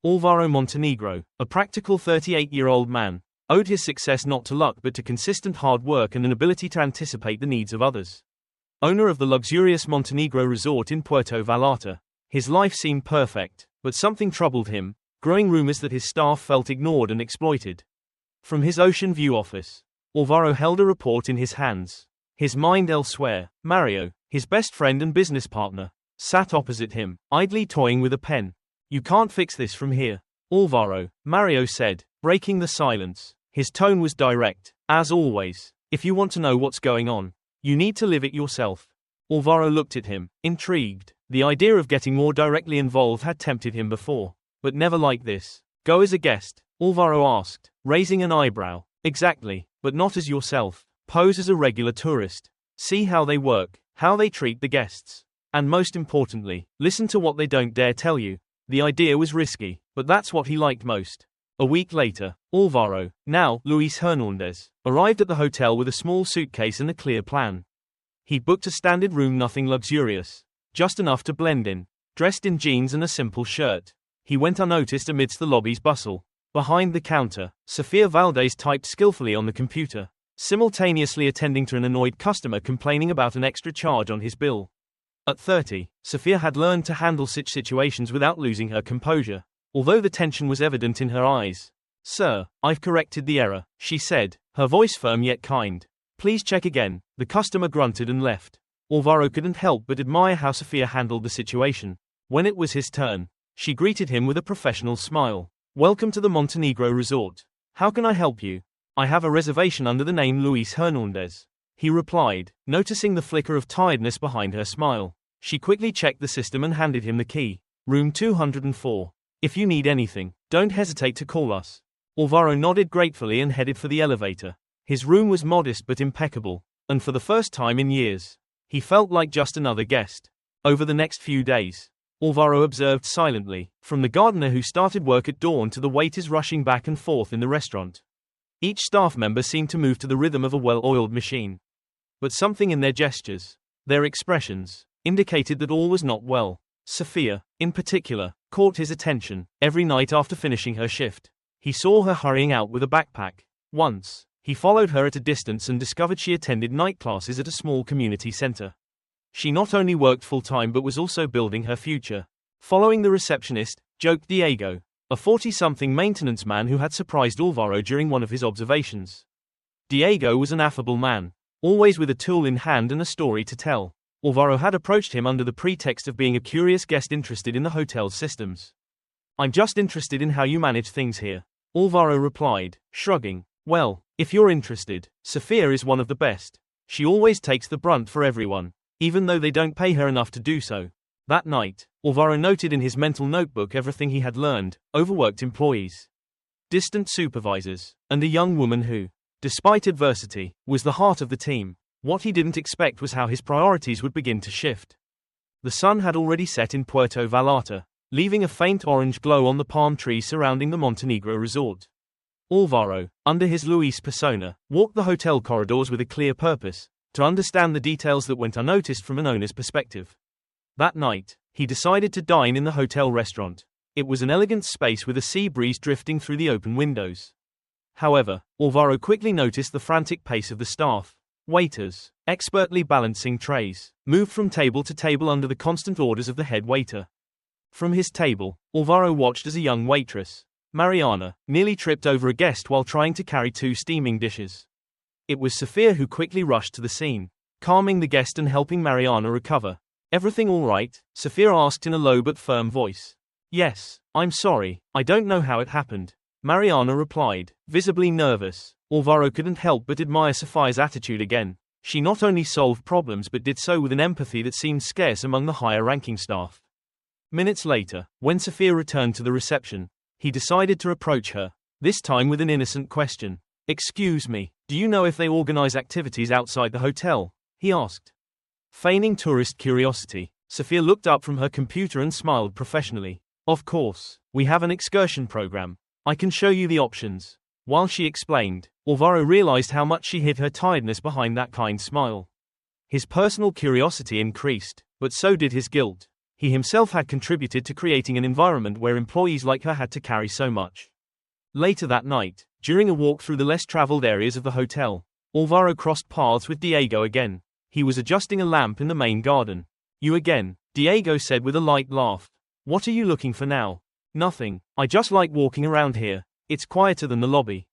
Alvaro Montenegro, a practical 38-year-old man, owed his success not to luck but to consistent hard work and an ability to anticipate the needs of others. Owner of the luxurious Montenegro resort in Puerto Vallarta, his life seemed perfect, but something troubled him, growing rumors that his staff felt ignored and exploited. From his ocean view office, Alvaro held a report in his hands. His mind elsewhere, Mario, his best friend and business partner, sat opposite him, idly toying with a pen. "You can't fix this from here, Alvaro," Mario said, breaking the silence. His tone was direct, as always. "If you want to know what's going on, you need to live it yourself." Alvaro looked at him, intrigued. The idea of getting more directly involved had tempted him before, but never like this. "Go as a guest?" Alvaro asked, raising an eyebrow. "Exactly, but not as yourself. Pose as a regular tourist. See how they work, how they treat the guests. And most importantly, listen to what they don't dare tell you." The idea was risky, but that's what he liked most. A week later, Alvaro, now Luis Hernandez, arrived at the hotel with a small suitcase and a clear plan. He booked a standard room, nothing luxurious, just enough to blend in. Dressed in jeans and a simple shirt, he went unnoticed amidst the lobby's bustle. Behind the counter, Sofia Valdez typed skillfully on the computer, simultaneously attending to an annoyed customer complaining about an extra charge on his bill. At 30, Sofia had learned to handle such situations without losing her composure, although the tension was evident in her eyes. "Sir, I've corrected the error," she said, her voice firm yet kind. "Please check again." The customer grunted and left. Alvaro couldn't help but admire how Sofia handled the situation. When it was his turn, she greeted him with a professional smile. "Welcome to the Montenegro resort. How can I help you?" "I have a reservation under the name Luis Hernandez," he replied, noticing the flicker of tiredness behind her smile. She quickly checked the system and handed him the key. "Room 204. If you need anything, don't hesitate to call us." Alvaro nodded gratefully and headed for the elevator. His room was modest but impeccable, and for the first time in years, he felt like just another guest. Over the next few days, Alvaro observed silently, from the gardener who started work at dawn to the waiters rushing back and forth in the restaurant. Each staff member seemed to move to the rhythm of a well-oiled machine. But something in their gestures, their expressions, indicated that all was not well. Sofia, in particular, caught his attention. Every night after finishing her shift, he saw her hurrying out with a backpack. Once, he followed her at a distance and discovered she attended night classes at a small community center. She not only worked full-time but was also building her future. "Following the receptionist," joked Diego, a 40-something maintenance man who had surprised Alvaro during one of his observations. Diego was an affable man, always with a tool in hand and a story to tell. Alvaro had approached him under the pretext of being a curious guest interested in the hotel's systems. "I'm just interested in how you manage things here," Alvaro replied, shrugging. "Well, if you're interested, Sofia is one of the best. She always takes the brunt for everyone, even though they don't pay her enough to do so." That night, Alvaro noted in his mental notebook everything he had learned: overworked employees, distant supervisors, and a young woman who, despite adversity, was the heart of the team. What he didn't expect was how his priorities would begin to shift. The sun had already set in Puerto Vallarta, leaving a faint orange glow on the palm trees surrounding the Montenegro resort. Alvaro, under his Luis persona, walked the hotel corridors with a clear purpose: to understand the details that went unnoticed from an owner's perspective. That night, he decided to dine in the hotel restaurant. It was an elegant space with a sea breeze drifting through the open windows. However, Alvaro quickly noticed the frantic pace of the staff. Waiters, expertly balancing trays, moved from table to table under the constant orders of the head waiter. From his table, Alvaro watched as a young waitress, Mariana, nearly tripped over a guest while trying to carry 2 steaming dishes. It was Sofia who quickly rushed to the scene, calming the guest and helping Mariana recover. "Everything all right?" Sofia asked in a low but firm voice. "Yes, I'm sorry, I don't know how it happened," Mariana replied, visibly nervous. Alvaro couldn't help but admire Sofia's attitude again. She not only solved problems but did so with an empathy that seemed scarce among the higher-ranking staff. Minutes later, when Sofia returned to the reception, he decided to approach her, this time with an innocent question. "Excuse me, do you know if they organize activities outside the hotel?" he asked. Feigning tourist curiosity, Sofia looked up from her computer and smiled professionally. "Of course, we have an excursion program. I can show you the options." While she explained, Alvaro realized how much she hid her tiredness behind that kind smile. His personal curiosity increased, but so did his guilt. He himself had contributed to creating an environment where employees like her had to carry so much. Later that night, during a walk through the less traveled areas of the hotel, Alvaro crossed paths with Diego again. He was adjusting a lamp in the main garden. You again, Diego said with a light laugh. What are you looking for now? Nothing, I just like walking around here. It's quieter than the lobby.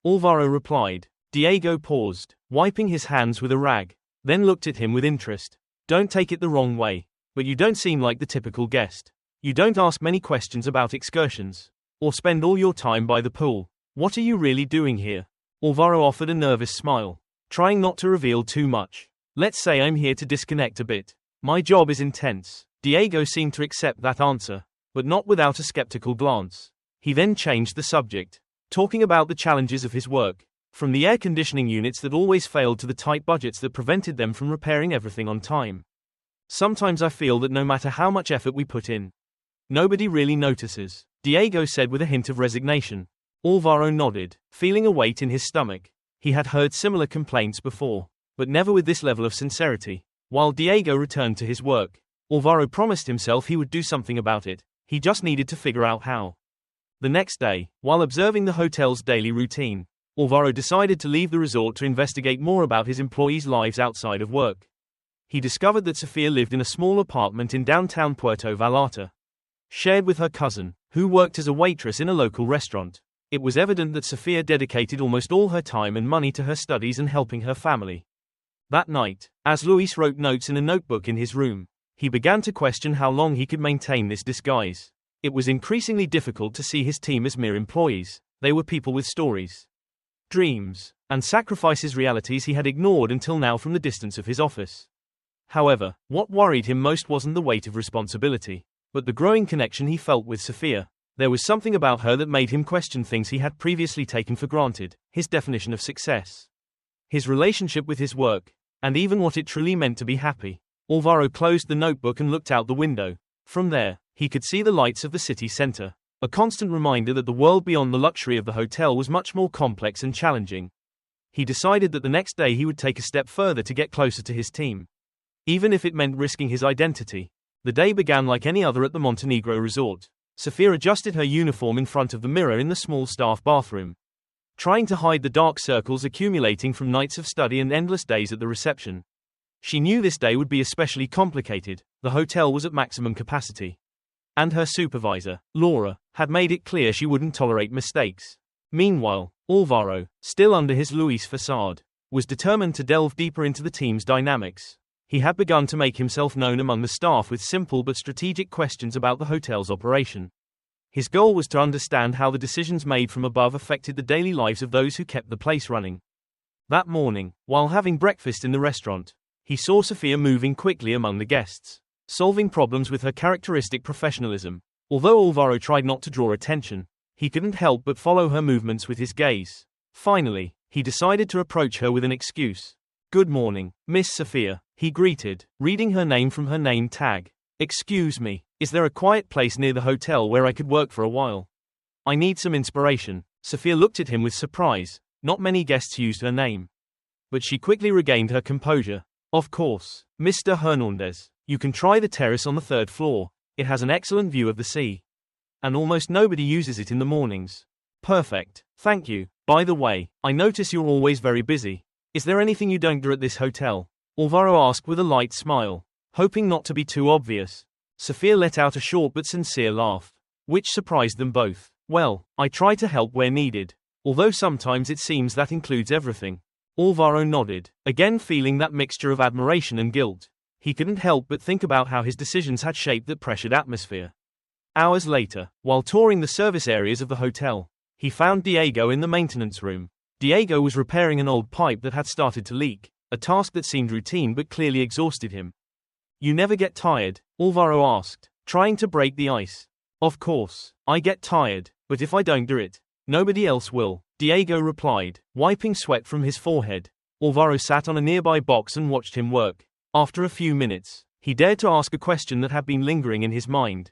Alvaro replied. Diego paused, wiping his hands with a rag, then looked at him with interest. Don't take it the wrong way, but you don't seem like the typical guest. You don't ask many questions about excursions, or spend all your time by the pool. What are you really doing here? Alvaro offered a nervous smile, trying not to reveal too much. Let's say I'm here to disconnect a bit. My job is intense. Diego seemed to accept that answer, but not without a skeptical glance. He then changed the subject, talking about the challenges of his work, from the air conditioning units that always failed to the tight budgets that prevented them from repairing everything on time. Sometimes I feel that no matter how much effort we put in, nobody really notices, Diego said with a hint of resignation. Alvaro nodded, feeling a weight in his stomach. He had heard similar complaints before, but never with this level of sincerity. While Diego returned to his work, Alvaro promised himself he would do something about it. He just needed to figure out how. The next day, while observing the hotel's daily routine, Alvaro decided to leave the resort to investigate more about his employees' lives outside of work. He discovered that Sofia lived in a small apartment in downtown Puerto Vallarta, shared with her cousin, who worked as a waitress in a local restaurant. It was evident that Sofia dedicated almost all her time and money to her studies and helping her family. That night, as Luis wrote notes in a notebook in his room, he began to question how long he could maintain this disguise. It was increasingly difficult to see his team as mere employees. They were people with stories, dreams, and sacrifices, realities he had ignored until now from the distance of his office. However, what worried him most wasn't the weight of responsibility, but the growing connection he felt with Sofia. There was something about her that made him question things he had previously taken for granted: his definition of success, his relationship with his work, and even what it truly meant to be happy. Alvaro closed the notebook and looked out the window. From there, he could see the lights of the city center, a constant reminder that the world beyond the luxury of the hotel was much more complex and challenging. He decided that the next day he would take a step further to get closer to his team, even if it meant risking his identity. The day began like any other at the Montenegro resort. Sofia adjusted her uniform in front of the mirror in the small staff bathroom, trying to hide the dark circles accumulating from nights of study and endless days at the reception. She knew this day would be especially complicated. The hotel was at maximum capacity, and her supervisor, Laura, had made it clear she wouldn't tolerate mistakes. Meanwhile, Alvaro, still under his Luis facade, was determined to delve deeper into the team's dynamics. He had begun to make himself known among the staff with simple but strategic questions about the hotel's operation. His goal was to understand how the decisions made from above affected the daily lives of those who kept the place running. That morning, while having breakfast in the restaurant, he saw Sofia moving quickly among the guests, solving problems with her characteristic professionalism. Although Alvaro tried not to draw attention, he couldn't help but follow her movements with his gaze. Finally, he decided to approach her with an excuse. "Good morning, Miss Sofia," he greeted, reading her name from her name tag. "Excuse me, is there a quiet place near the hotel where I could work for a while? I need some inspiration." Sofia looked at him with surprise. Not many guests used her name, but she quickly regained her composure. "Of course, Mr. Hernandez. You can try the terrace on the 3rd floor. It has an excellent view of the sea, and almost nobody uses it in the mornings." "Perfect, thank you. By the way, I notice you're always very busy. Is there anything you don't do at this hotel?" Alvaro asked with a light smile, hoping not to be too obvious. Sofia let out a short but sincere laugh, which surprised them both. "Well, I try to help where needed, although sometimes it seems that includes everything." Alvaro nodded, again feeling that mixture of admiration and guilt. He couldn't help but think about how his decisions had shaped that pressured atmosphere. Hours later, while touring the service areas of the hotel, he found Diego in the maintenance room. Diego was repairing an old pipe that had started to leak, a task that seemed routine but clearly exhausted him. "You never get tired?" Alvaro asked, trying to break the ice. "Of course, I get tired, but if I don't do it, nobody else will," Diego replied, wiping sweat from his forehead. Alvaro sat on a nearby box and watched him work. After a few minutes, he dared to ask a question that had been lingering in his mind.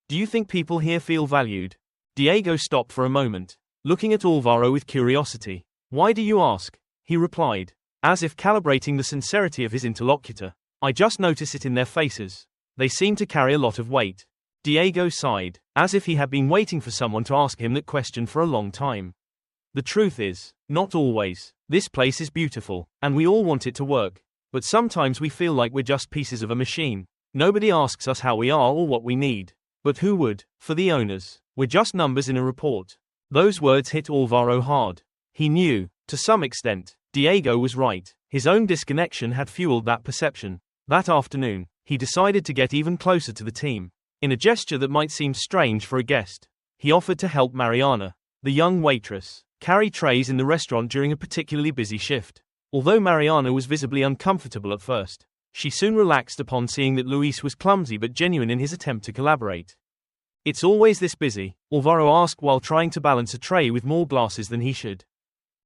"Do you think people here feel valued?" Diego stopped for a moment, looking at Alvaro with curiosity. "Why do you ask?" he replied, as if calibrating the sincerity of his interlocutor. "I just notice it in their faces. They seem to carry a lot of weight. Diego sighed, as if he had been waiting for someone to ask him that question for a long time. The truth is, not always. This place is beautiful, and we all want it to work. But sometimes we feel like we're just pieces of a machine. Nobody asks us how we are or what we need. But who would? For the owners. We're just numbers in a report. Those words hit Alvaro hard. He knew, to some extent, Diego was right. His own disconnection had fueled that perception. That afternoon, he decided to get even closer to the team. In a gesture that might seem strange for a guest, he offered to help Mariana, the young waitress, carry trays in the restaurant during a particularly busy shift. Although Mariana was visibly uncomfortable at first, she soon relaxed upon seeing that Luis was clumsy but genuine in his attempt to collaborate. "It's always this busy?" Alvaro asked while trying to balance a tray with more glasses than he should.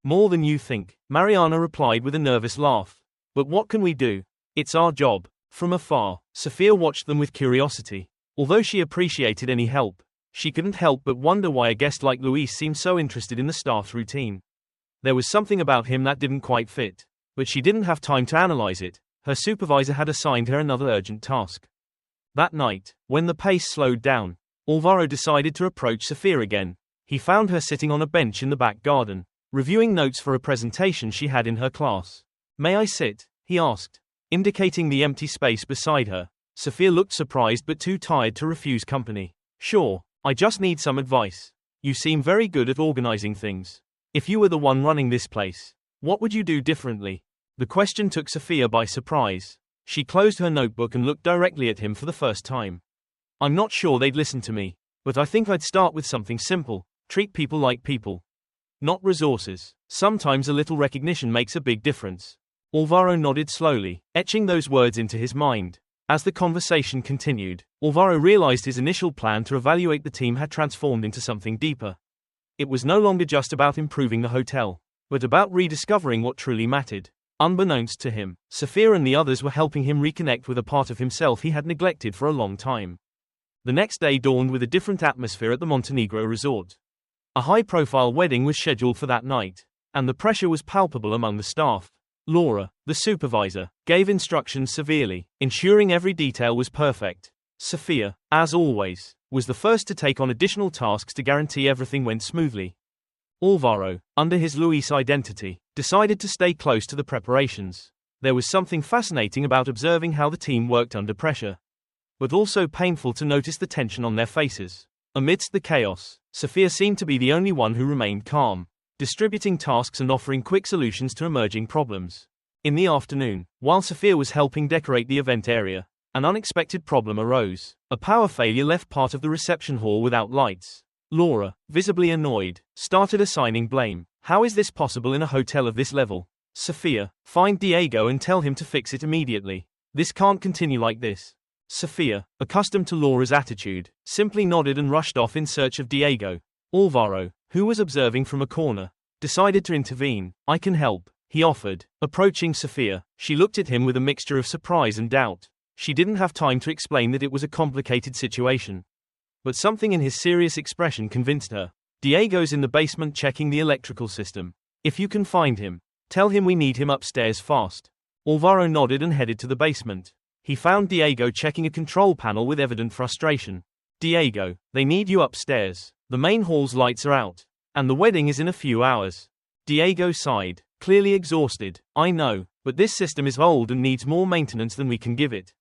"More than you think," Mariana replied with a nervous laugh. "But what can we do? It's our job." From afar, Sophia watched them with curiosity. Although she appreciated any help, she couldn't help but wonder why a guest like Luis seemed so interested in the staff's routine. There was something about him that didn't quite fit. But she didn't have time to analyze it. Her supervisor had assigned her another urgent task. That night, when the pace slowed down, Alvaro decided to approach Sophia again. He found her sitting on a bench in the back garden, reviewing notes for a presentation she had in her class. "May I sit?" he asked, indicating the empty space beside her. Sophia looked surprised but too tired to refuse company. "Sure, I just need some advice. You seem very good at organizing things. If you were the one running this place, what would you do differently?" The question took Sophia by surprise. She closed her notebook and looked directly at him for the first time. "I'm not sure they'd listen to me, but I think I'd start with something simple. Treat people like people, not resources. Sometimes a little recognition makes a big difference." Alvaro nodded slowly, etching those words into his mind. As the conversation continued, Alvaro realized his initial plan to evaluate the team had transformed into something deeper. It was no longer just about improving the hotel, but about rediscovering what truly mattered. Unbeknownst to him, Sophia and the others were helping him reconnect with a part of himself he had neglected for a long time. The next day dawned with a different atmosphere at the Montenegro resort. A high-profile wedding was scheduled for that night, and the pressure was palpable among the staff. Laura, the supervisor, gave instructions severely, ensuring every detail was perfect. Sophia, as always, was the first to take on additional tasks to guarantee everything went smoothly. Alvaro, under his Luis identity, decided to stay close to the preparations. There was something fascinating about observing how the team worked under pressure, but also painful to notice the tension on their faces. Amidst the chaos, Sophia seemed to be the only one who remained calm, distributing tasks and offering quick solutions to emerging problems. In the afternoon, while Sophia was helping decorate the event area, an unexpected problem arose. A power failure left part of the reception hall without lights. Laura, visibly annoyed, started assigning blame. "How is this possible in a hotel of this level?" "Sophia, find Diego and tell him to fix it immediately. This can't continue like this." Sophia, accustomed to Laura's attitude, simply nodded and rushed off in search of Diego. Alvaro, who was observing from a corner, decided to intervene. "I can help," he offered. Approaching Sophia, she looked at him with a mixture of surprise and doubt. She didn't have time to explain that it was a complicated situation. But something in his serious expression convinced her. "Diego's in the basement checking the electrical system. If you can find him, tell him we need him upstairs fast." Alvaro nodded and headed to the basement. He found Diego checking a control panel with evident frustration. "Diego, they need you upstairs. The main hall's lights are out, and the wedding is in a few hours." Diego sighed, clearly exhausted. "I know, but this system is old and needs more maintenance than we can give it.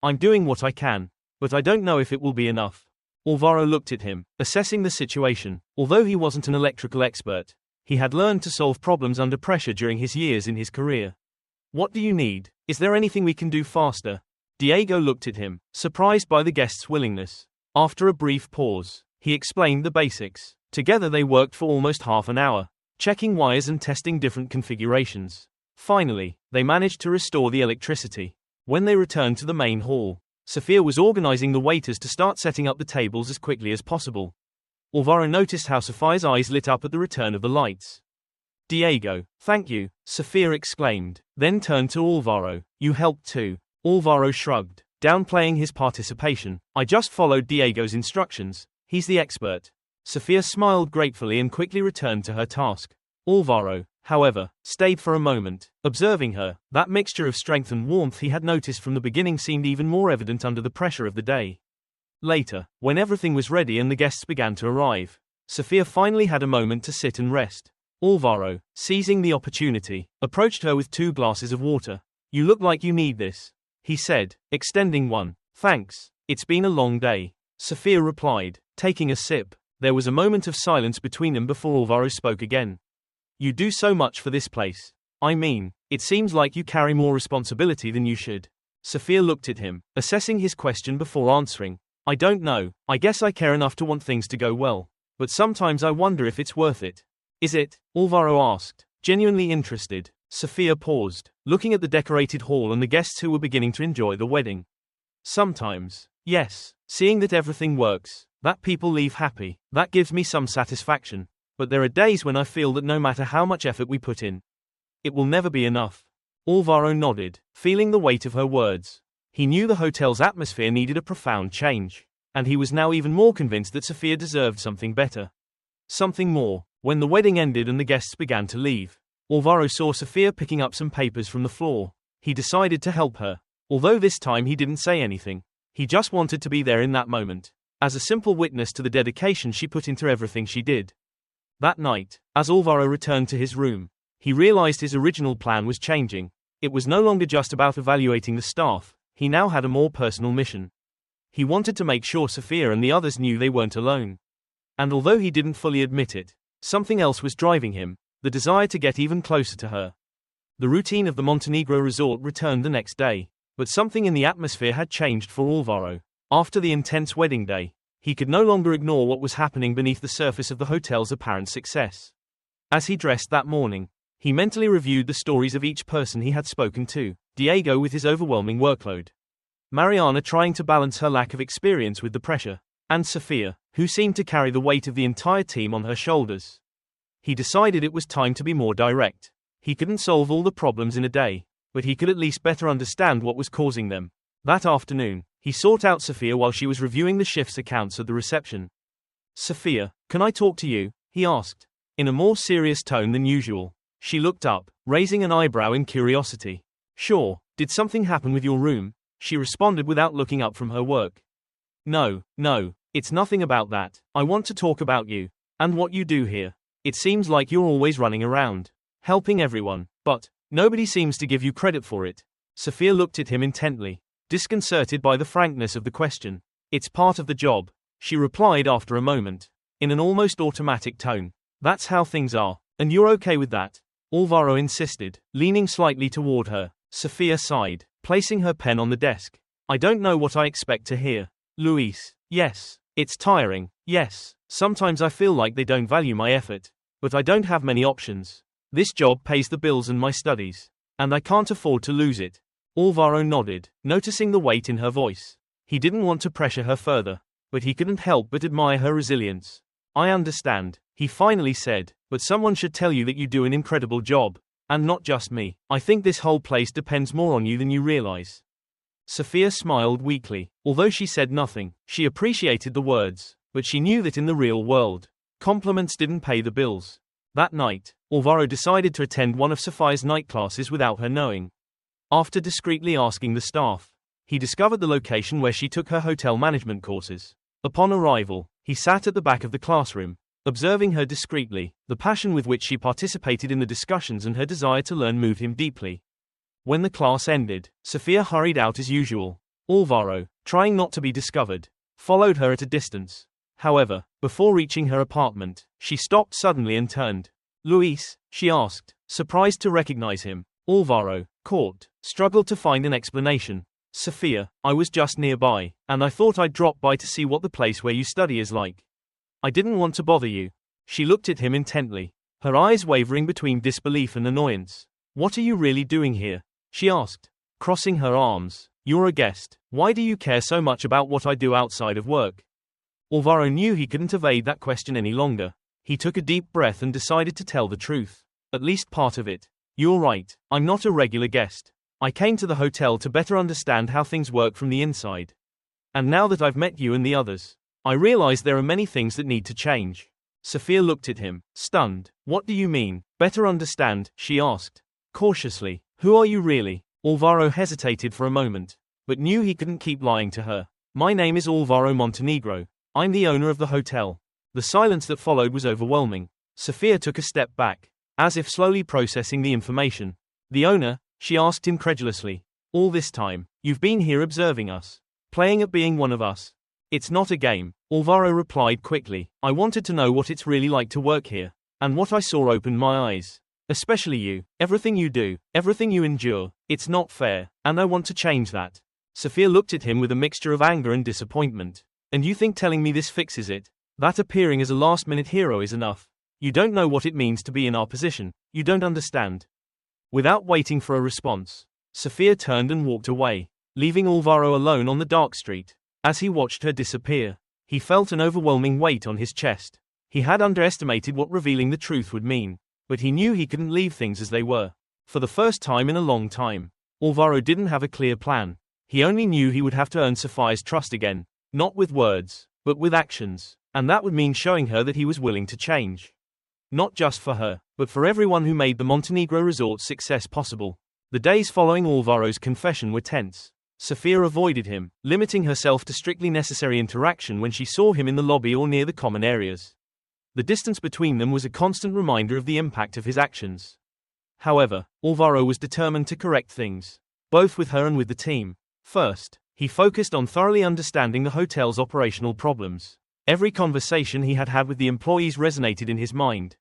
I'm doing what I can, but I don't know if it will be enough." Alvaro looked at him, assessing the situation. Although he wasn't an electrical expert, he had learned to solve problems under pressure during his years in his career. "What do you need? Is there anything we can do faster?" Diego looked at him, surprised by the guest's willingness. After a brief pause, he explained the basics. Together they worked for almost half an hour, checking wires and testing different configurations. Finally, they managed to restore the electricity. When they returned to the main hall, Sophia was organizing the waiters to start setting up the tables as quickly as possible. Alvaro noticed how Sophia's eyes lit up at the return of the lights. "Diego, thank you," Sophia exclaimed, then turned to Alvaro. "You helped too." Alvaro shrugged, downplaying his participation. "I just followed Diego's instructions. He's the expert." Sophia smiled gratefully and quickly returned to her task. Alvaro, however, stayed for a moment, observing her. That mixture of strength and warmth he had noticed from the beginning seemed even more evident under the pressure of the day. Later, when everything was ready and the guests began to arrive, Sophia finally had a moment to sit and rest. Alvaro, seizing the opportunity, approached her with 2 glasses of water. "You look like you need this," he said, extending one. "Thanks. It's been a long day," Sophia replied, taking a sip. There was a moment of silence between them before Alvaro spoke again. "You do so much for this place. I mean, it seems like you carry more responsibility than you should." Sophia looked at him, assessing his question before answering. "I don't know, I guess I care enough to want things to go well. But sometimes I wonder if it's worth it." "Is it?" Alvaro asked, genuinely interested. Sophia paused, looking at the decorated hall and the guests who were beginning to enjoy the wedding. "Sometimes, yes, seeing that everything works, that people leave happy, that gives me some satisfaction. But there are days when I feel that no matter how much effort we put in, it will never be enough." Alvaro nodded, feeling the weight of her words. He knew the hotel's atmosphere needed a profound change, and he was now even more convinced that Sophia deserved something better. Something more. When the wedding ended and the guests began to leave, Alvaro saw Sophia picking up some papers from the floor. He decided to help her, although this time he didn't say anything. He just wanted to be there in that moment, as a simple witness to the dedication she put into everything she did. That night, as Alvaro returned to his room, he realized his original plan was changing. It was no longer just about evaluating the staff, he now had a more personal mission. He wanted to make sure Sophia and the others knew they weren't alone. And although he didn't fully admit it, something else was driving him, the desire to get even closer to her. The routine of the Montenegro resort returned the next day, but something in the atmosphere had changed for Alvaro. After the intense wedding day, he could no longer ignore what was happening beneath the surface of the hotel's apparent success. As he dressed that morning, he mentally reviewed the stories of each person he had spoken to: Diego with his overwhelming workload, Mariana trying to balance her lack of experience with the pressure, and Sophia, who seemed to carry the weight of the entire team on her shoulders. He decided it was time to be more direct. He couldn't solve all the problems in a day, but he could at least better understand what was causing them. That afternoon, he sought out Sophia while she was reviewing the shift's accounts at the reception. "Sophia, can I talk to you?" he asked, in a more serious tone than usual. She looked up, raising an eyebrow in curiosity. "Sure, did something happen with your room?" she responded without looking up from her work. No, it's nothing about that. I want to talk about you, and what you do here. It seems like you're always running around, helping everyone, but nobody seems to give you credit for it." Sophia looked at him intently, disconcerted by the frankness of the question. "It's part of the job," she replied after a moment, in an almost automatic tone. "That's how things are, and you're okay with that?" Alvaro insisted, leaning slightly toward her. Sophia sighed, placing her pen on the desk. "I don't know what I expect to hear. Luis, yes, it's tiring, yes, sometimes I feel like they don't value my effort, but I don't have many options. This job pays the bills and my studies, and I can't afford to lose it." Alvaro nodded, noticing the weight in her voice. He didn't want to pressure her further, but he couldn't help but admire her resilience. "I understand," he finally said, "but someone should tell you that you do an incredible job, and not just me. I think this whole place depends more on you than you realize." Sophia smiled weakly. Although she said nothing, she appreciated the words, but she knew that in the real world, compliments didn't pay the bills. That night, Alvaro decided to attend one of Sophia's night classes without her knowing. After discreetly asking the staff, he discovered the location where she took her hotel management courses. Upon arrival, he sat at the back of the classroom, observing her discreetly. The passion with which she participated in the discussions and her desire to learn moved him deeply. When the class ended, Sophia hurried out as usual. Alvaro, trying not to be discovered, followed her at a distance. However, before reaching her apartment, she stopped suddenly and turned. "Luis?" she asked, surprised to recognize him. Alvaro, caught, struggled to find an explanation. "Sophia, I was just nearby, and I thought I'd drop by to see what the place where you study is like. I didn't want to bother you." She looked at him intently, her eyes wavering between disbelief and annoyance. "What are you really doing here?" she asked, crossing her arms. "You're a guest. Why do you care so much about what I do outside of work?" Alvaro knew he couldn't evade that question any longer. He took a deep breath and decided to tell the truth. At least part of it. "You're right, I'm not a regular guest. I came to the hotel to better understand how things work from the inside. And now that I've met you and the others, I realize there are many things that need to change." Sophia looked at him, stunned. What do you mean? Better understand, she asked. Cautiously. Who are you really? Alvaro hesitated for a moment, but knew he couldn't keep lying to her. My name is Alvaro Montenegro. I'm the owner of the hotel. The silence that followed was overwhelming. Sophia took a step back, as if slowly processing the information. The owner? She asked incredulously. All this time, you've been here observing us, playing at being one of us. It's not a game, Alvaro replied quickly. I wanted to know what it's really like to work here, and what I saw opened my eyes. Especially you, everything you do, everything you endure, it's not fair, and I want to change that. Sophia looked at him with a mixture of anger and disappointment. And you think telling me this fixes it? That appearing as a last-minute hero is enough? You don't know what it means to be in our position, you don't understand. Without waiting for a response, Sophia turned and walked away, leaving Alvaro alone on the dark street. As he watched her disappear, he felt an overwhelming weight on his chest. He had underestimated what revealing the truth would mean, but he knew he couldn't leave things as they were. For the first time in a long time, Alvaro didn't have a clear plan. He only knew he would have to earn Sophia's trust again, not with words, but with actions, and that would mean showing her that he was willing to change. Not just for her, but for everyone who made the Montenegro resort's success possible. The days following Alvaro's confession were tense. Sophia avoided him, limiting herself to strictly necessary interaction when she saw him in the lobby or near the common areas. The distance between them was a constant reminder of the impact of his actions. However, Alvaro was determined to correct things, both with her and with the team. First, he focused on thoroughly understanding the hotel's operational problems. Every conversation he had had with the employees resonated in his mind,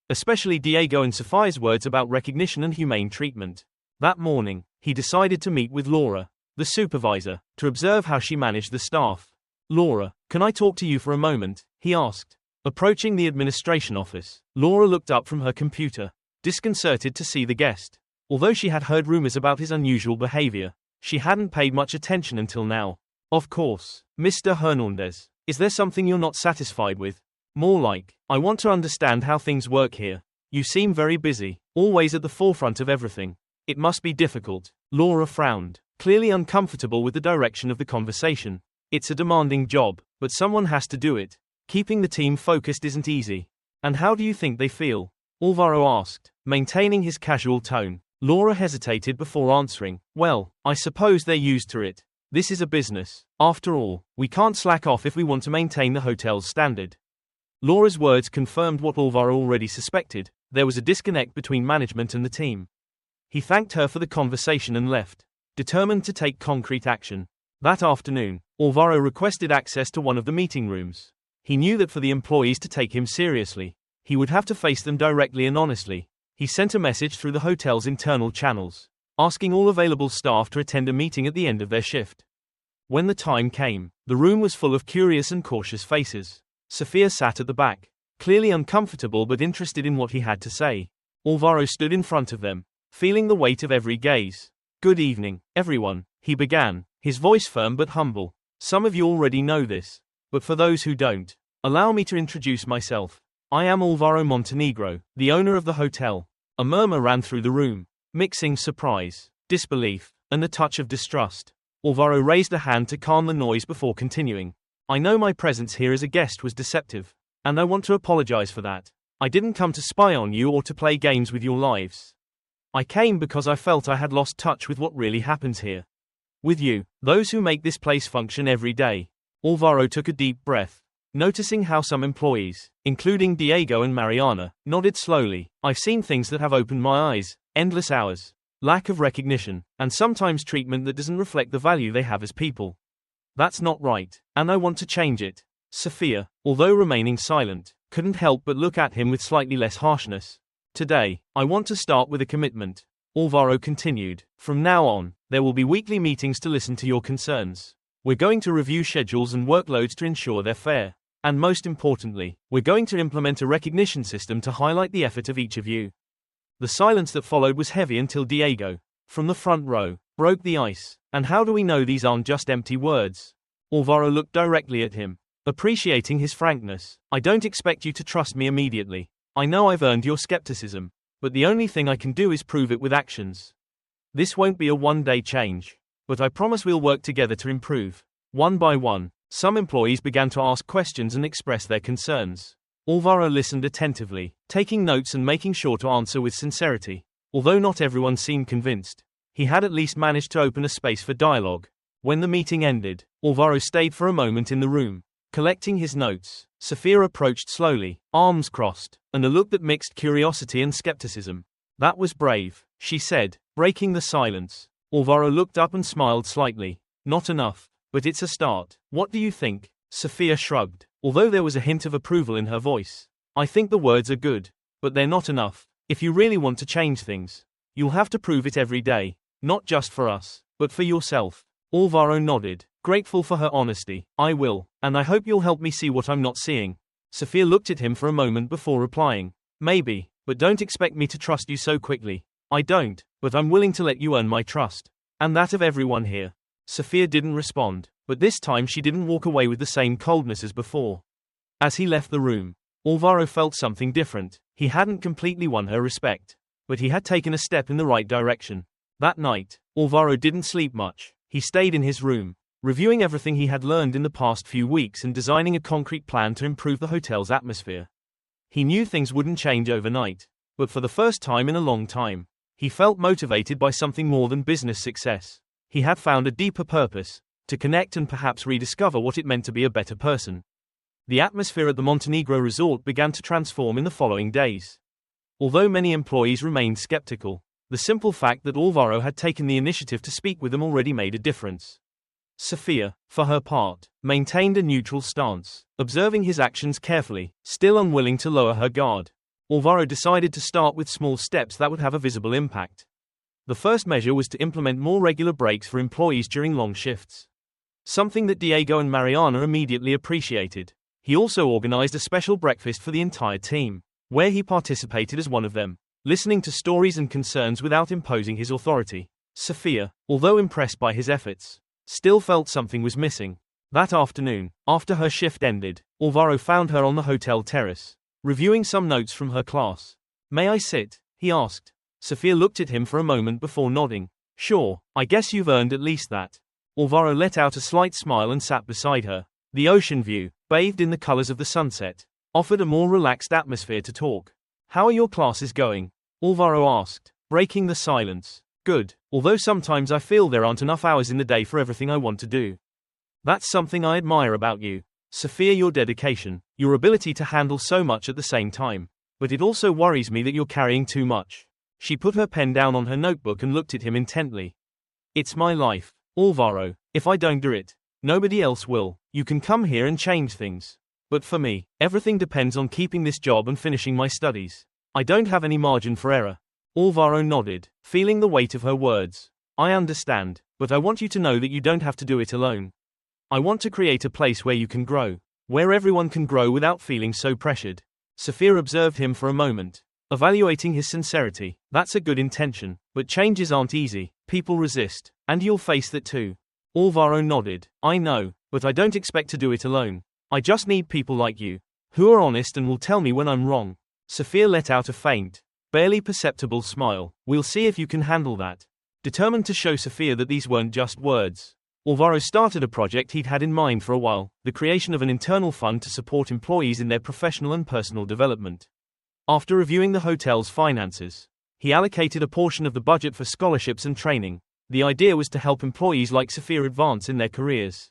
especially Diego and Sophia's words about recognition and humane treatment. That morning, he decided to meet with Laura, the supervisor, to observe how she managed the staff. Laura, can I talk to you for a moment? He asked. Approaching the administration office, Laura looked up from her computer, disconcerted to see the guest. Although she had heard rumors about his unusual behavior, she hadn't paid much attention until now. Of course, Mr. Hernandez, is there something you're not satisfied with? More like, I want to understand how things work here. You seem very busy, always at the forefront of everything. It must be difficult. Laura frowned, clearly uncomfortable with the direction of the conversation. It's a demanding job, but someone has to do it. Keeping the team focused isn't easy. And how do you think they feel? Alvaro asked, maintaining his casual tone. Laura hesitated before answering. Well, I suppose they're used to it. This is a business. After all, we can't slack off if we want to maintain the hotel's standard. Laura's words confirmed what Alvaro already suspected. There was a disconnect between management and the team. He thanked her for the conversation and left, determined to take concrete action. That afternoon, Alvaro requested access to one of the meeting rooms. He knew that for the employees to take him seriously, he would have to face them directly and honestly. He sent a message through the hotel's internal channels, asking all available staff to attend a meeting at the end of their shift. When the time came, the room was full of curious and cautious faces. Sophia sat at the back, clearly uncomfortable but interested in what he had to say. Alvaro stood in front of them, feeling the weight of every gaze. Good evening, everyone, he began, his voice firm but humble. Some of you already know this, but for those who don't, allow me to introduce myself. I am Alvaro Montenegro, the owner of the hotel. A murmur ran through the room, mixing surprise, disbelief, and a touch of distrust. Alvaro raised a hand to calm the noise before continuing. I know my presence here as a guest was deceptive, and I want to apologize for that. I didn't come to spy on you or to play games with your lives. I came because I felt I had lost touch with what really happens here. With you, those who make this place function every day. Alvaro took a deep breath, noticing how some employees, including Diego and Mariana, nodded slowly. I've seen things that have opened my eyes, endless hours, lack of recognition, and sometimes treatment that doesn't reflect the value they have as people. That's not right, and I want to change it. Sophia, although remaining silent, couldn't help but look at him with slightly less harshness. Today, I want to start with a commitment. Alvaro continued. From now on, there will be weekly meetings to listen to your concerns. We're going to review schedules and workloads to ensure they're fair. And most importantly, we're going to implement a recognition system to highlight the effort of each of you. The silence that followed was heavy until Diego, from the front row, broke the ice. And how do we know these aren't just empty words? Alvaro looked directly at him, appreciating his frankness. I don't expect you to trust me immediately. I know I've earned your skepticism, but the only thing I can do is prove it with actions. This won't be a one-day change, but I promise we'll work together to improve. One by one, some employees began to ask questions and express their concerns. Alvaro listened attentively, taking notes and making sure to answer with sincerity. Although not everyone seemed convinced, he had at least managed to open a space for dialogue. When the meeting ended, Alvaro stayed for a moment in the room, collecting his notes. Sophia approached slowly, arms crossed, and a look that mixed curiosity and skepticism. "That was brave," she said, breaking the silence. Alvaro looked up and smiled slightly. "Not enough, but it's a start. What do you think?" Sophia shrugged, although there was a hint of approval in her voice. "I think the words are good, but they're not enough. If you really want to change things, you'll have to prove it every day, not just for us, but for yourself." Alvaro nodded, grateful for her honesty. "I will, and I hope you'll help me see what I'm not seeing." Sophia looked at him for a moment before replying. "Maybe, but don't expect me to trust you so quickly." "I don't, but I'm willing to let you earn my trust. And that of everyone here." Sophia didn't respond, but this time she didn't walk away with the same coldness as before. As he left the room, Alvaro felt something different. He hadn't completely won her respect, but he had taken a step in the right direction. That night, Alvaro didn't sleep much. He stayed in his room, reviewing everything he had learned in the past few weeks and designing a concrete plan to improve the hotel's atmosphere. He knew things wouldn't change overnight, but for the first time in a long time, he felt motivated by something more than business success. He had found a deeper purpose, to connect and perhaps rediscover what it meant to be a better person. The atmosphere at the Montenegro resort began to transform in the following days. Although many employees remained skeptical, the simple fact that Alvaro had taken the initiative to speak with them already made a difference. Sophia, for her part, maintained a neutral stance, observing his actions carefully, still unwilling to lower her guard. Alvaro decided to start with small steps that would have a visible impact. The first measure was to implement more regular breaks for employees during long shifts, something that Diego and Mariana immediately appreciated. He also organized a special breakfast for the entire team, where he participated as one of them, listening to stories and concerns without imposing his authority. Sophia, although impressed by his efforts, still felt something was missing. That afternoon, after her shift ended, Alvaro found her on the hotel terrace, reviewing some notes from her class. "May I sit?" he asked. Sophia looked at him for a moment before nodding. "Sure, I guess you've earned at least that." Alvaro let out a slight smile and sat beside her. The ocean view, bathed in the colors of the sunset, offered a more relaxed atmosphere to talk. "How are your classes going?" Alvaro asked, breaking the silence. "Good, although sometimes I feel there aren't enough hours in the day for everything I want to do." "That's something I admire about you, Sophia, your dedication, your ability to handle so much at the same time. But it also worries me that you're carrying too much." She put her pen down on her notebook and looked at him intently. "It's my life, Alvaro. If I don't do it, nobody else will. You can come here and change things. But for me, everything depends on keeping this job and finishing my studies. I don't have any margin for error." Alvaro nodded, feeling the weight of her words. "I understand, but I want you to know that you don't have to do it alone. I want to create a place where you can grow, where everyone can grow without feeling so pressured." Sophia observed him for a moment, evaluating his sincerity. "That's a good intention, but changes aren't easy. People resist, and you'll face that too." Alvaro nodded. "I know, but I don't expect to do it alone. I just need people like you, who are honest and will tell me when I'm wrong." Sophia let out a faint, barely perceptible smile. "We'll see if you can handle that." Determined to show Sophia that these weren't just words, Alvaro started a project he'd had in mind for a while, the creation of an internal fund to support employees in their professional and personal development. After reviewing the hotel's finances, he allocated a portion of the budget for scholarships and training. The idea was to help employees like Sophia advance in their careers,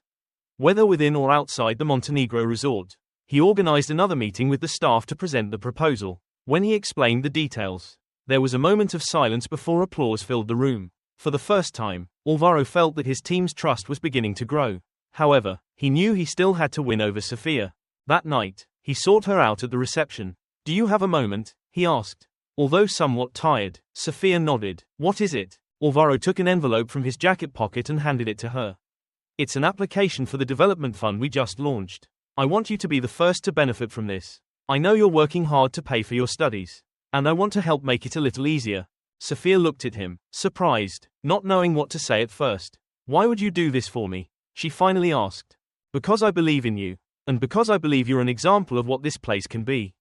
whether within or outside the Montenegro resort. He organized another meeting with the staff to present the proposal. When he explained the details, there was a moment of silence before applause filled the room. For the first time, Alvaro felt that his team's trust was beginning to grow. However, he knew he still had to win over Sophia. That night, he sought her out at the reception. "Do you have a moment?" he asked. Although somewhat tired, Sophia nodded. "What is it?" Alvaro took an envelope from his jacket pocket and handed it to her. "It's an application for the development fund we just launched. I want you to be the first to benefit from this. I know you're working hard to pay for your studies, and I want to help make it a little easier." Sophia looked at him, surprised, not knowing what to say at first. "Why would you do this for me?" she finally asked. "Because I believe in you, and because I believe you're an example of what this place can be.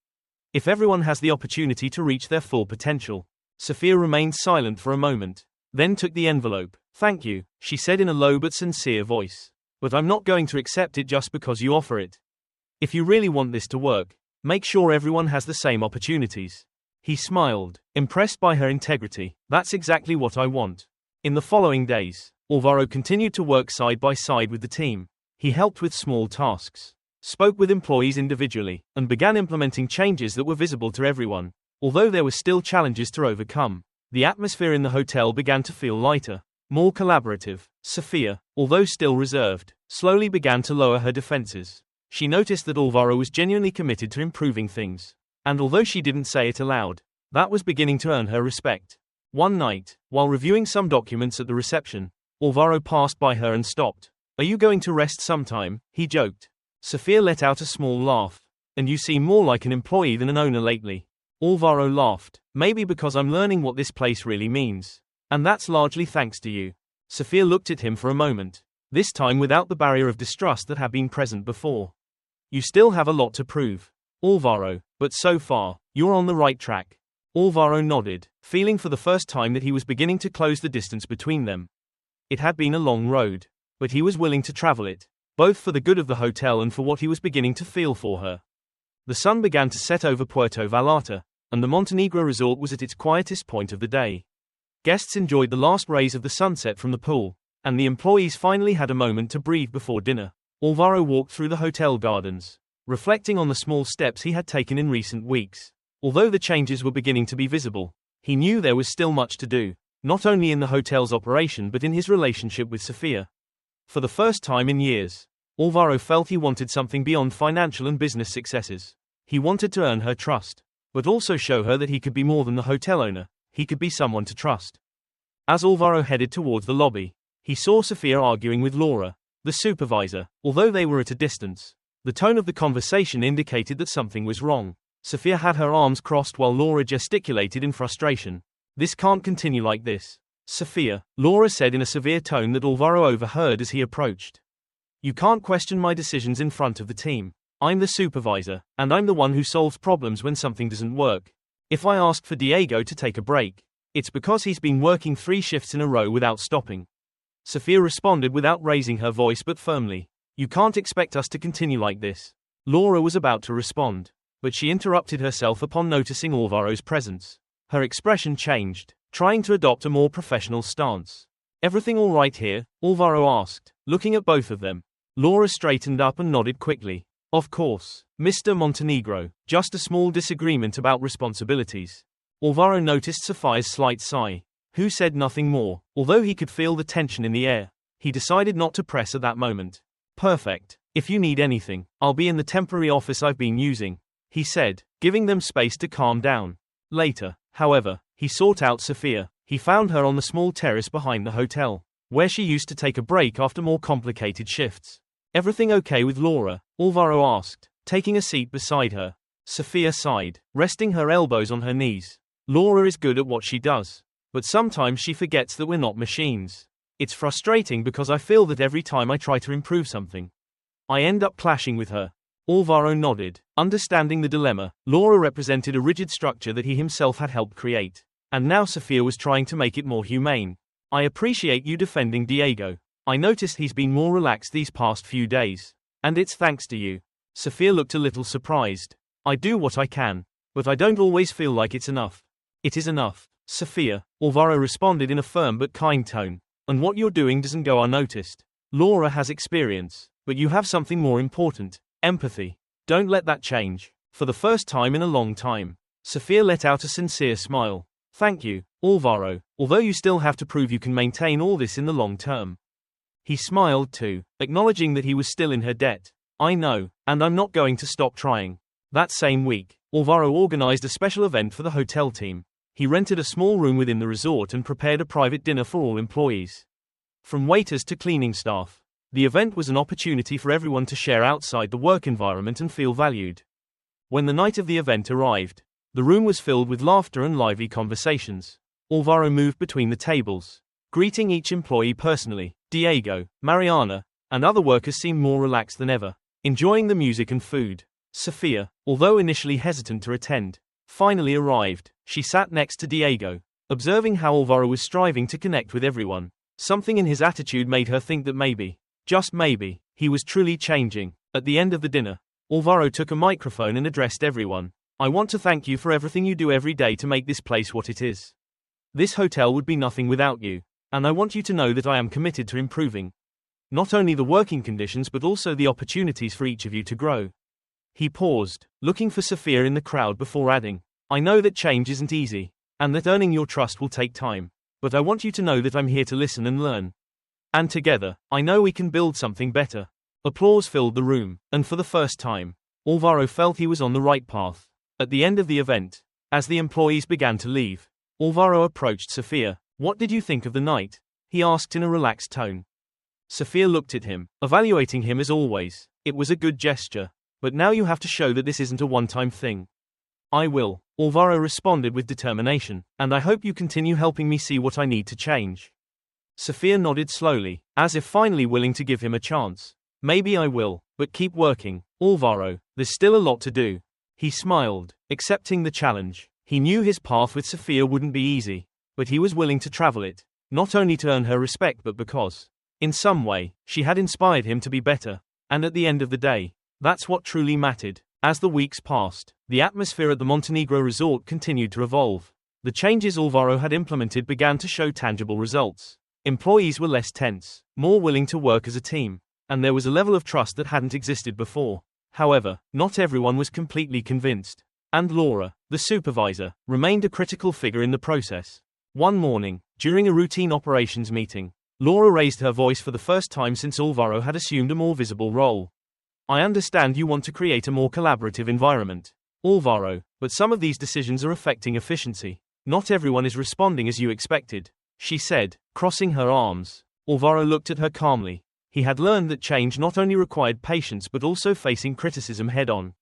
If everyone has the opportunity to reach their full potential." Sophia remained silent for a moment, then took the envelope. "Thank you," she said in a low but sincere voice. "But I'm not going to accept it just because you offer it. If you really want this to work, Make sure everyone has the same opportunities. He smiled, impressed by her integrity. That's exactly what I want. In the following days, Alvaro continued to work side by side with the team. He helped with small tasks, spoke with employees individually, and began implementing changes that were visible to everyone. Although there were still challenges to overcome, the atmosphere in the hotel began to feel lighter, more collaborative. Sofia, although still reserved, slowly began to lower her defenses. She noticed that Alvaro was genuinely committed to improving things. And although she didn't say it aloud, that was beginning to earn her respect. One night, while reviewing some documents at the reception, Alvaro passed by her and stopped. Are you going to rest sometime? He joked. Sofia let out a small laugh. And you seem more like an employee than an owner lately. Alvaro laughed. Maybe because I'm learning what this place really means. And that's largely thanks to you. Sofia looked at him for a moment, this time without the barrier of distrust that had been present before. You still have a lot to prove, Alvaro, but so far, you're on the right track. Alvaro nodded, feeling for the first time that he was beginning to close the distance between them. It had been a long road, but he was willing to travel it, both for the good of the hotel and for what he was beginning to feel for her. The sun began to set over Puerto Vallarta, and the Montenegro resort was at its quietest point of the day. Guests enjoyed the last rays of the sunset from the pool, and the employees finally had a moment to breathe before dinner. Alvaro walked through the hotel gardens, reflecting on the small steps he had taken in recent weeks. Although the changes were beginning to be visible, he knew there was still much to do, not only in the hotel's operation but in his relationship with Sofia. For the first time in years, Alvaro felt he wanted something beyond financial and business successes. He wanted to earn her trust, but also show her that he could be more than the hotel owner, he could be someone to trust. As Alvaro headed towards the lobby, he saw Sofia arguing with Laura, the supervisor. Although they were at a distance, the tone of the conversation indicated that something was wrong. Sofia had her arms crossed while Laura gesticulated in frustration. This can't continue like this. Sofia, Laura said in a severe tone that Alvaro overheard as he approached. You can't question my decisions in front of the team. I'm the supervisor, and I'm the one who solves problems when something doesn't work. If I ask for Diego to take a break, it's because he's been working 3 shifts in a row without stopping. Sofia responded without raising her voice but firmly. You can't expect us to continue like this. Laura was about to respond, but she interrupted herself upon noticing Alvaro's presence. Her expression changed, trying to adopt a more professional stance. Everything all right here? Alvaro asked, looking at both of them. Laura straightened up and nodded quickly. Of course, Mr. Montenegro, just a small disagreement about responsibilities. Alvaro noticed Sofia's slight sigh, who said nothing more. Although he could feel the tension in the air, he decided not to press at that moment. Perfect. If you need anything, I'll be in the temporary office I've been using, he said, giving them space to calm down. Later, however, he sought out Sofia. He found her on the small terrace behind the hotel, where she used to take a break after more complicated shifts. Everything okay with Laura? Alvaro asked, taking a seat beside her. Sofia sighed, resting her elbows on her knees. Laura is good at what she does, but sometimes she forgets that we're not machines. It's frustrating because I feel that every time I try to improve something, I end up clashing with her. Alvaro nodded, understanding the dilemma. Laura represented a rigid structure that he himself had helped create, and now Sofia was trying to make it more humane. I appreciate you defending Diego. I noticed he's been more relaxed these past few days, and it's thanks to you. Sofia looked a little surprised. I do what I can, but I don't always feel like it's enough. It is enough, Sofia, Alvaro responded in a firm but kind tone. And what you're doing doesn't go unnoticed. Laura has experience, but you have something more important, empathy. Don't let that change. For the first time in a long time, Sofia let out a sincere smile. Thank you, Alvaro, although you still have to prove you can maintain all this in the long term. He smiled too, acknowledging that he was still in her debt. I know, and I'm not going to stop trying. That same week, Alvaro organized a special event for the hotel team. He rented a small room within the resort and prepared a private dinner for all employees, from waiters to cleaning staff. The event was an opportunity for everyone to share outside the work environment and feel valued. When the night of the event arrived, the room was filled with laughter and lively conversations. Alvaro moved between the tables, greeting each employee personally. Diego, Mariana, and other workers seemed more relaxed than ever, enjoying the music and food. Sofia, although initially hesitant to attend, finally arrived. She sat next to Diego, observing how Alvaro was striving to connect with everyone. Something in his attitude made her think that maybe, just maybe, he was truly changing. At the end of the dinner, Alvaro took a microphone and addressed everyone. I want to thank you for everything you do every day to make this place what it is. This hotel would be nothing without you, and I want you to know that I am committed to improving not only the working conditions but also the opportunities for each of you to grow. He paused, looking for Sophia in the crowd before adding, I know that change isn't easy, and that earning your trust will take time, but I want you to know that I'm here to listen and learn. And together, I know we can build something better. Applause filled the room, and for the first time, Alvaro felt he was on the right path. At the end of the event, as the employees began to leave, Alvaro approached Sophia. What did you think of the night? He asked in a relaxed tone. Sophia looked at him, evaluating him as always. It was a good gesture, but now you have to show that this isn't a one-time thing. I will, Alvaro responded with determination, and I hope you continue helping me see what I need to change. Sophia nodded slowly, as if finally willing to give him a chance. Maybe I will, but keep working, Alvaro, there's still a lot to do. He smiled, accepting the challenge. He knew his path with Sophia wouldn't be easy, but he was willing to travel it, not only to earn her respect but because, in some way, she had inspired him to be better, and at the end of the day, that's what truly mattered. As the weeks passed, the atmosphere at the Montenegro resort continued to evolve. The changes Alvaro had implemented began to show tangible results. Employees were less tense, more willing to work as a team, and there was a level of trust that hadn't existed before. However, not everyone was completely convinced, and Laura, the supervisor, remained a critical figure in the process. One morning, during a routine operations meeting, Laura raised her voice for the first time since Alvaro had assumed a more visible role. I understand you want to create a more collaborative environment, Alvaro, but some of these decisions are affecting efficiency. Not everyone is responding as you expected, she said, crossing her arms. Alvaro looked at her calmly. He had learned that change not only required patience but also facing criticism head-on.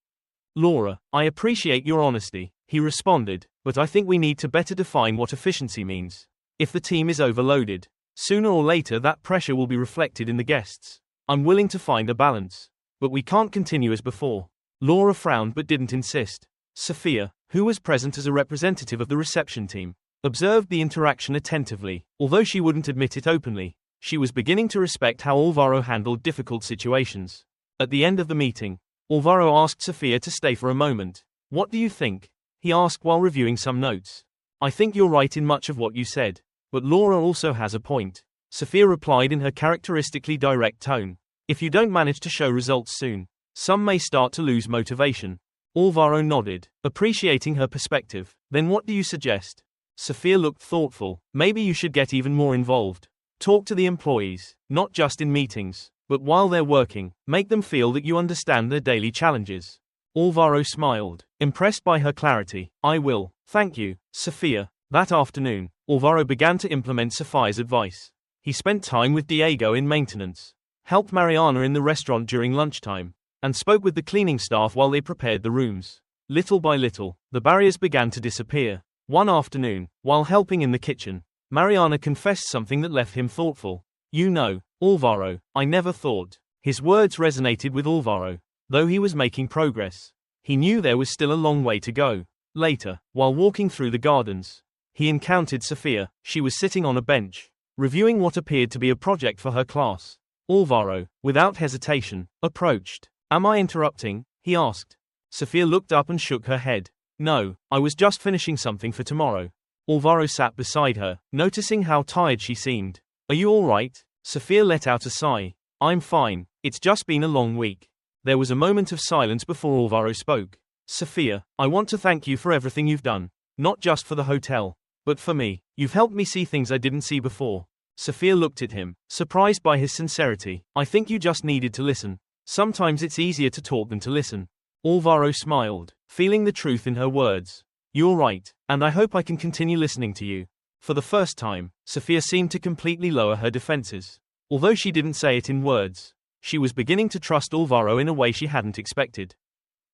Laura, I appreciate your honesty, he responded, but I think we need to better define what efficiency means. If the team is overloaded, sooner or later that pressure will be reflected in the guests. I'm willing to find a balance, but we can't continue as before. Laura frowned but didn't insist. Sophia, who was present as a representative of the reception team, observed the interaction attentively. Although she wouldn't admit it openly, she was beginning to respect how Alvaro handled difficult situations. At the end of the meeting, Alvaro asked Sophia to stay for a moment. What do you think? He asked while reviewing some notes. I think you're right in much of what you said, but Laura also has a point, Sophia replied in her characteristically direct tone. If you don't manage to show results soon, some may start to lose motivation. Alvaro nodded, appreciating her perspective. Then what do you suggest? Sophia looked thoughtful. Maybe you should get even more involved. Talk to the employees, not just in meetings, but while they're working. Make them feel that you understand their daily challenges. Alvaro smiled, impressed by her clarity. I will, thank you, Sophia. That afternoon, Alvaro began to implement Sophia's advice. He spent time with Diego in maintenance, helped Mariana in the restaurant during lunchtime, and spoke with the cleaning staff while they prepared the rooms. Little by little, the barriers began to disappear. One afternoon, while helping in the kitchen, Mariana confessed something that left him thoughtful. You know, Alvaro, I never thought. His words resonated with Alvaro. Though he was making progress, he knew there was still a long way to go. Later, while walking through the gardens, he encountered Sophia. She was sitting on a bench, reviewing what appeared to be a project for her class. Alvaro, without hesitation, approached. Am I interrupting? He asked. Sophia looked up and shook her head. No, I was just finishing something for tomorrow. Alvaro sat beside her, noticing how tired she seemed. Are you all right? Sophia let out a sigh. I'm fine, it's just been a long week. There was a moment of silence before Alvaro spoke. Sophia, I want to thank you for everything you've done. Not just for the hotel, but for me. You've helped me see things I didn't see before. Sophia looked at him, surprised by his sincerity. I think you just needed to listen. Sometimes it's easier to talk than to listen. Alvaro smiled, feeling the truth in her words. You're right, and I hope I can continue listening to you. For the first time, Sophia seemed to completely lower her defenses. Although she didn't say it in words, she was beginning to trust Alvaro in a way she hadn't expected.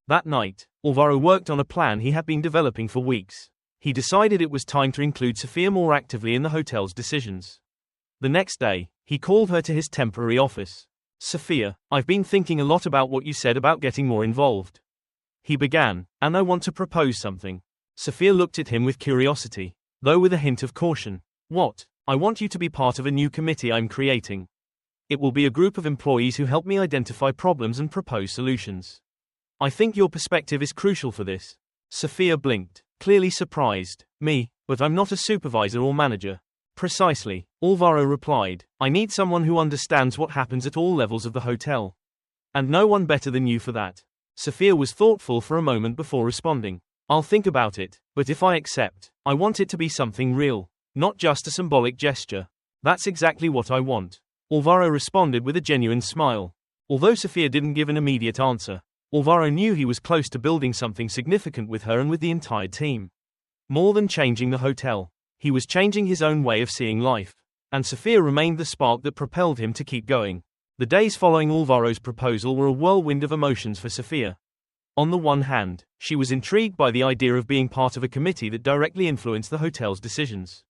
That night, Alvaro worked on a plan he had been developing for weeks. He decided it was time to include Sophia more actively in the hotel's decisions. The next day, he called her to his temporary office. Sophia, I've been thinking a lot about what you said about getting more involved. He began, and I want to propose something. Sophia looked at him with curiosity, though with a hint of caution. What? I want you to be part of a new committee I'm creating. It will be a group of employees who help me identify problems and propose solutions. I think your perspective is crucial for this. Sophia blinked, clearly surprised. Me? But I'm not a supervisor or manager. Precisely, Alvaro replied. I need someone who understands what happens at all levels of the hotel. And no one better than you for that. Sophia was thoughtful for a moment before responding. I'll think about it, but if I accept, I want it to be something real, not just a symbolic gesture. That's exactly what I want. Alvaro responded with a genuine smile. Although Sophia didn't give an immediate answer, Alvaro knew he was close to building something significant with her and with the entire team. More than changing the hotel, he was changing his own way of seeing life. And Sophia remained the spark that propelled him to keep going. The days following Alvaro's proposal were a whirlwind of emotions for Sophia. On the one hand, she was intrigued by the idea of being part of a committee that directly influenced the hotel's decisions.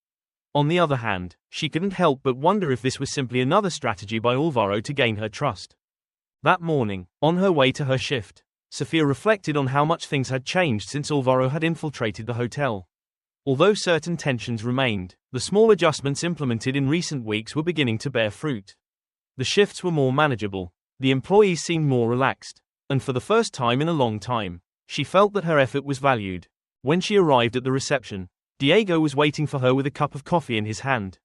On the other hand, she couldn't help but wonder if this was simply another strategy by Alvaro to gain her trust. That morning, on her way to her shift, Sophia reflected on how much things had changed since Alvaro had infiltrated the hotel. Although certain tensions remained, the small adjustments implemented in recent weeks were beginning to bear fruit. The shifts were more manageable, the employees seemed more relaxed, and for the first time in a long time, she felt that her effort was valued. When she arrived at the reception, Diego was waiting for her with a cup of coffee in his hand.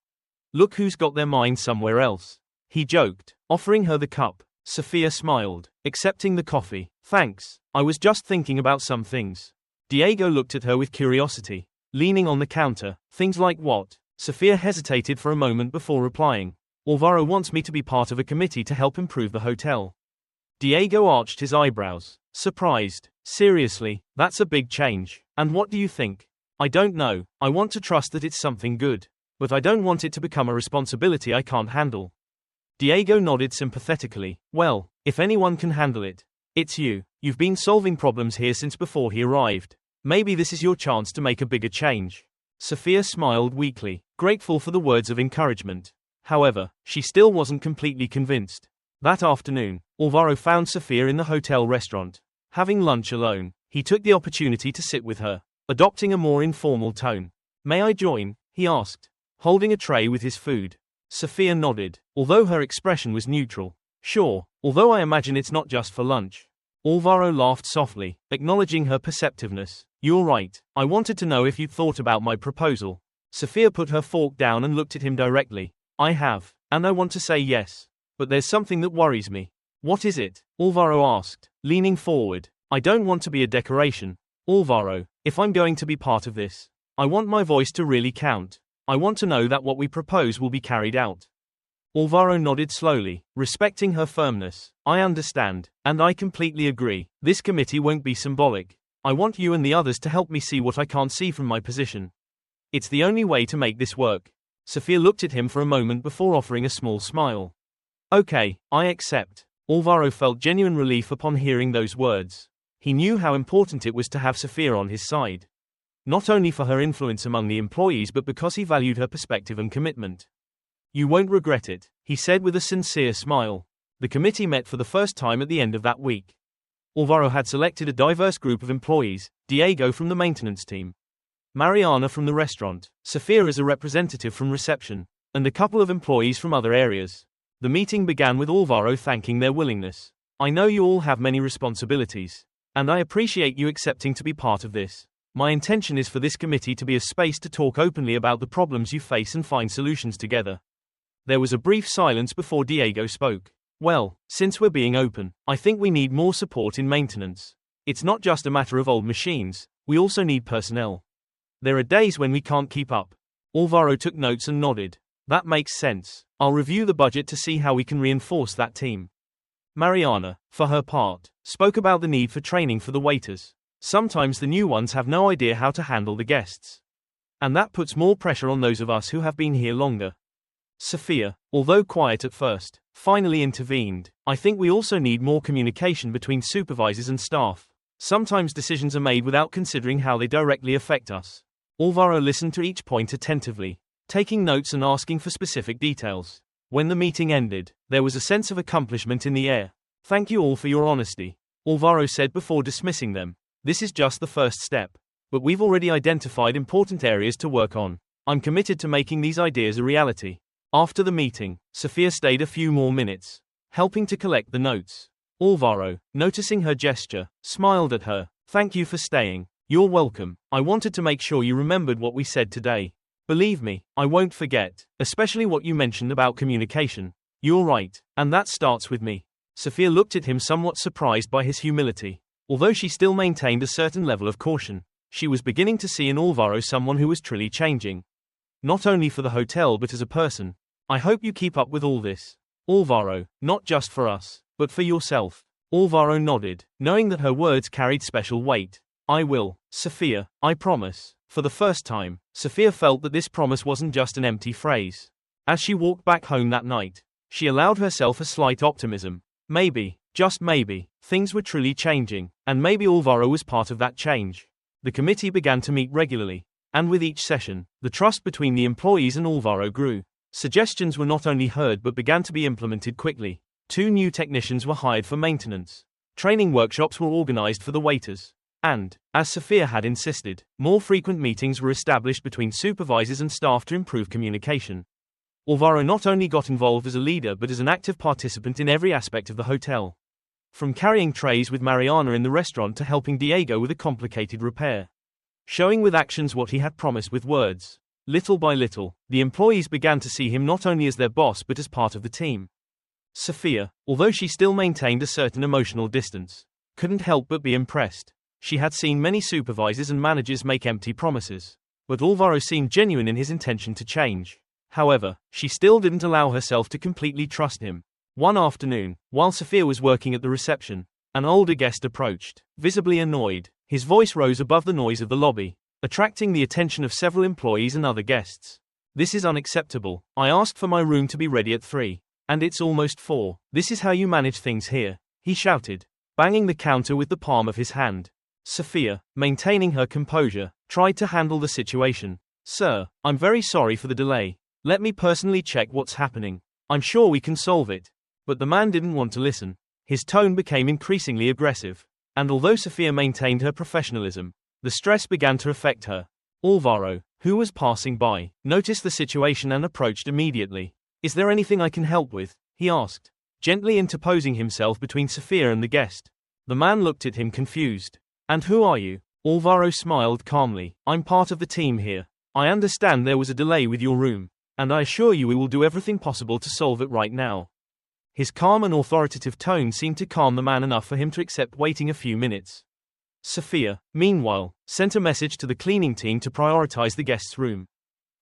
Look who's got their mind somewhere else, he joked, offering her the cup. Sophia smiled, accepting the coffee. Thanks, I was just thinking about some things. Diego looked at her with curiosity, leaning on the counter. Things like what? Sophia hesitated for a moment before replying. Alvaro wants me to be part of a committee to help improve the hotel. Diego arched his eyebrows, surprised. Seriously, that's a big change. And what do you think? I don't know, I want to trust that it's something good. But I don't want it to become a responsibility I can't handle. Diego nodded sympathetically. Well, if anyone can handle it, it's you. You've been solving problems here since before he arrived. Maybe this is your chance to make a bigger change. Sophia smiled weakly, grateful for the words of encouragement. However, she still wasn't completely convinced. That afternoon, Alvaro found Sophia in the hotel restaurant. Having lunch alone, he took the opportunity to sit with her, adopting a more informal tone. May I join? He asked, holding a tray with his food. Sophia nodded, although her expression was neutral. Sure, although I imagine it's not just for lunch. Alvaro laughed softly, acknowledging her perceptiveness. You're right, I wanted to know if you'd thought about my proposal. Sophia put her fork down and looked at him directly. I have, and I want to say yes. But there's something that worries me. What is it? Alvaro asked, leaning forward. I don't want to be a decoration. Alvaro, if I'm going to be part of this, I want my voice to really count. I want to know that what we propose will be carried out. Alvaro nodded slowly, respecting her firmness. I understand, and I completely agree. This committee won't be symbolic. I want you and the others to help me see what I can't see from my position. It's the only way to make this work. Sophia looked at him for a moment before offering a small smile. Okay, I accept. Alvaro felt genuine relief upon hearing those words. He knew how important it was to have Sophia on his side. Not only for her influence among the employees but because he valued her perspective and commitment. You won't regret it, he said with a sincere smile. The committee met for the first time at the end of that week. Alvaro had selected a diverse group of employees, Diego from the maintenance team, Mariana from the restaurant, Sophia as a representative from reception, and a couple of employees from other areas. The meeting began with Alvaro thanking their willingness. I know you all have many responsibilities, and I appreciate you accepting to be part of this. My intention is for this committee to be a space to talk openly about the problems you face and find solutions together. There was a brief silence before Diego spoke. Well, since we're being open, I think we need more support in maintenance. It's not just a matter of old machines, we also need personnel. There are days when we can't keep up. Alvaro took notes and nodded. That makes sense. I'll review the budget to see how we can reinforce that team. Mariana, for her part, spoke about the need for training for the waiters. Sometimes the new ones have no idea how to handle the guests. And that puts more pressure on those of us who have been here longer. Sophia, although quiet at first, finally intervened. I think we also need more communication between supervisors and staff. Sometimes decisions are made without considering how they directly affect us. Alvaro listened to each point attentively, taking notes and asking for specific details. When the meeting ended, there was a sense of accomplishment in the air. Thank you all for your honesty, Alvaro said before dismissing them. This is just the first step. But we've already identified important areas to work on. I'm committed to making these ideas a reality. After the meeting, Sophia stayed a few more minutes, helping to collect the notes. Alvaro, noticing her gesture, smiled at her. Thank you for staying. You're welcome. I wanted to make sure you remembered what we said today. Believe me, I won't forget, especially what you mentioned about communication. You're right, and that starts with me. Sophia looked at him somewhat surprised by his humility. Although she still maintained a certain level of caution, she was beginning to see in Alvaro someone who was truly changing. Not only for the hotel but as a person. I hope you keep up with all this. Alvaro, not just for us, but for yourself. Alvaro nodded, knowing that her words carried special weight. I will, Sophia, I promise. For the first time, Sophia felt that this promise wasn't just an empty phrase. As she walked back home that night, she allowed herself a slight optimism. Maybe, just maybe, things were truly changing, and maybe Alvaro was part of that change. The committee began to meet regularly, and with each session, the trust between the employees and Alvaro grew. Suggestions were not only heard but began to be implemented quickly. 2 new technicians were hired for maintenance. Training workshops were organized for the waiters. And, as Sophia had insisted, more frequent meetings were established between supervisors and staff to improve communication. Alvaro not only got involved as a leader but as an active participant in every aspect of the hotel. From carrying trays with Mariana in the restaurant to helping Diego with a complicated repair. Showing with actions what he had promised with words. Little by little, the employees began to see him not only as their boss but as part of the team. Sophia, although she still maintained a certain emotional distance, couldn't help but be impressed. She had seen many supervisors and managers make empty promises, but Alvaro seemed genuine in his intention to change. However, she still didn't allow herself to completely trust him. One afternoon, while Sophia was working at the reception, an older guest approached, visibly annoyed. His voice rose above the noise of the lobby, attracting the attention of several employees and other guests. This is unacceptable. I asked for my room to be ready at 3, and it's almost 4. This is how you manage things here, he shouted, banging the counter with the palm of his hand. Sophia, maintaining her composure, tried to handle the situation. Sir, I'm very sorry for the delay. Let me personally check what's happening. I'm sure we can solve it. But the man didn't want to listen. His tone became increasingly aggressive. And although Sophia maintained her professionalism, the stress began to affect her. Alvaro, who was passing by, noticed the situation and approached immediately. Is there anything I can help with? He asked, gently interposing himself between Sophia and the guest. The man looked at him confused. And who are you? Alvaro smiled calmly. I'm part of the team here. I understand there was a delay with your room, and I assure you we will do everything possible to solve it right now. His calm and authoritative tone seemed to calm the man enough for him to accept waiting a few minutes. Sophia, meanwhile, sent a message to the cleaning team to prioritize the guest's room.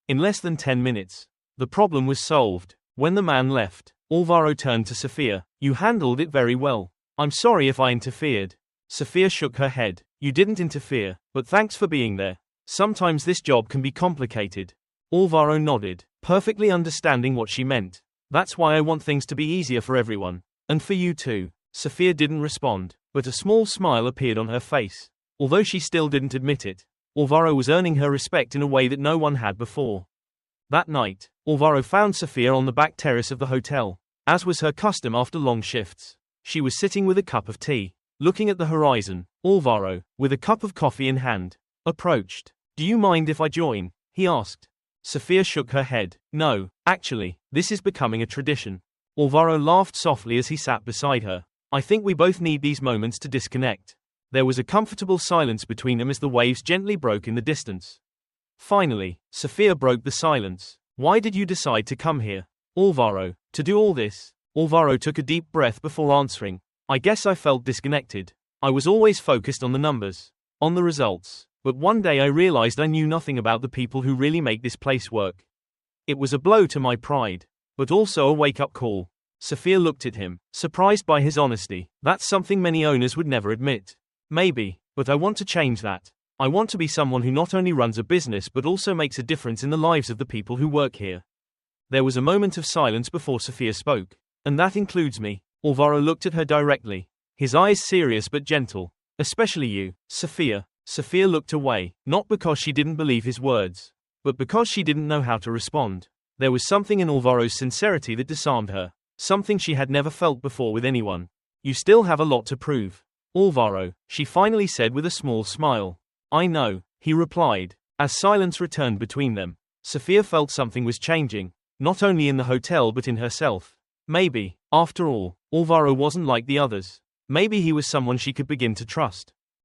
In less than 10 minutes, the problem was solved. When the man left, Alvaro turned to Sophia. You handled it very well. I'm sorry if I interfered. Sophia shook her head. You didn't interfere, but thanks for being there. Sometimes this job can be complicated. Alvaro nodded, perfectly understanding what she meant. That's why I want things to be easier for everyone. And for you too. Sophia didn't respond, but a small smile appeared on her face. Although she still didn't admit it, Alvaro was earning her respect in a way that no one had before. That night, Alvaro found Sophia on the back terrace of the hotel. As was her custom after long shifts, she was sitting with a cup of tea, looking at the horizon. Alvaro, with a cup of coffee in hand, approached. Do you mind if I join? He asked. Sophia shook her head. No, actually, this is becoming a tradition. Alvaro laughed softly as he sat beside her. I think we both need these moments to disconnect. There was a comfortable silence between them as the waves gently broke in the distance. Finally, Sophia broke the silence. Why did you decide to come here? Alvaro, to do all this? Alvaro took a deep breath before answering. I guess I felt disconnected. I was always focused on the numbers, on the results. But one day I realized I knew nothing about the people who really make this place work. It was a blow to my pride, but also a wake-up call. Sophia looked at him, surprised by his honesty. That's something many owners would never admit. Maybe, but I want to change that. I want to be someone who not only runs a business but also makes a difference in the lives of the people who work here. There was a moment of silence before Sophia spoke. And that includes me. Alvaro looked at her directly, his eyes serious but gentle. Especially you, Sophia. Sophia looked away, not because she didn't believe his words, but because she didn't know how to respond. There was something in Alvaro's sincerity that disarmed her, something she had never felt before with anyone. You still have a lot to prove, Alvaro, she finally said with a small smile. I know, he replied. As silence returned between them, Sophia felt something was changing, not only in the hotel but in herself. Maybe, after all, Alvaro wasn't like the others. Maybe he was someone she could begin to trust.